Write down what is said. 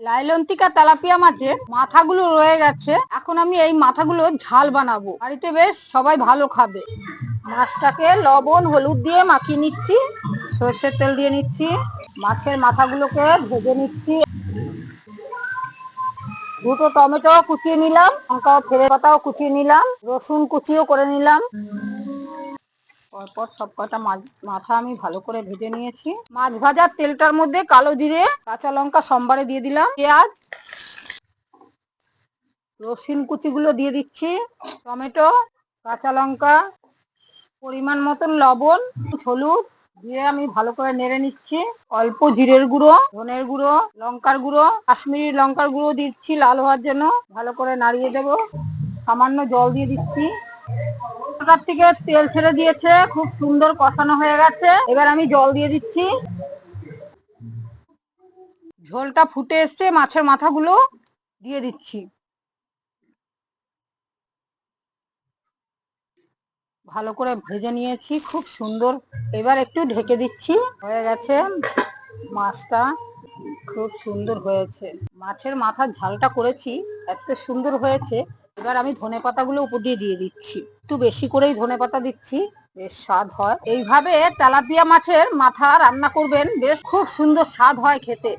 লাইলন্তিকা tilapia মাছের মাথাগুলো রয়ে গেছে, এখন আমি এই মাথাগুলো ঝাল বানাবো। বাড়িতে বেশ সবাই ভালো খাবে। মাছটাকে লবণ হলুদ দিয়ে মাখিয়ে নিচ্ছি, সর্ষের তেল দিয়ে নিচ্ছি, মাছের মাথাগুলোকে ভেজে নিচ্ছি। দুটো টমেটো কুচিয়ে নিলাম, লঙ্কা ও ফেলে পাতাও কুচিয়ে নিলাম, রসুন কুচিও করে নিলাম। পরপর সব কটা মাথা আমি ভালো করে ভেজে নিয়েছি। মাছ ভাজার তেলটার মধ্যে কালো জিরে কাঁচা লঙ্কা সম্বারে দিয়ে দিলাম, পেঁয়াজ রসুন কুচিগুলো দিয়ে দিচ্ছি, টমেটো কাঁচা লঙ্কা পরিমাণ মতন লবণ হলুদ দিয়ে আমি ভালো করে নেড়ে নিচ্ছি। অল্প জিরের গুঁড়ো ধনের গুঁড়ো লঙ্কার গুঁড়ো কাশ্মীরি লঙ্কার গুঁড়ো দিচ্ছি লাল হওয়ার জন্য। ভালো করে নাড়িয়ে দেবো, সামান্য জল দিয়ে দিচ্ছি। মশলার থেকে তেল ছেড়ে দিয়েছে, খুব সুন্দর কষানো হয়ে গেছে। এবার আমি জল দিয়ে দিচ্ছি, ঝোলটা ফুটে এসছে, মাছের মাথাগুলো দিয়ে দিচ্ছি। ভালো করে ভেজে নিয়েছি, খুব সুন্দর। এবার একটু ঢেকে দিচ্ছি, হয়ে গেছে। মাছটা খুব সুন্দর হয়েছে, মাছের মাথার ঝালটা করেছি এত সুন্দর হয়েছে। এবার আমি ধনেপাতাগুলো উপর দিয়ে দিয়ে দিচ্ছি, একটু বেশি করেই ধনেপাতা দিচ্ছি, বেশ স্বাদ হয়। এইভাবে তেলাপিয়া মাছের মাথা রান্না করবেন, বেশ খুব সুন্দর স্বাদ হয় খেতে।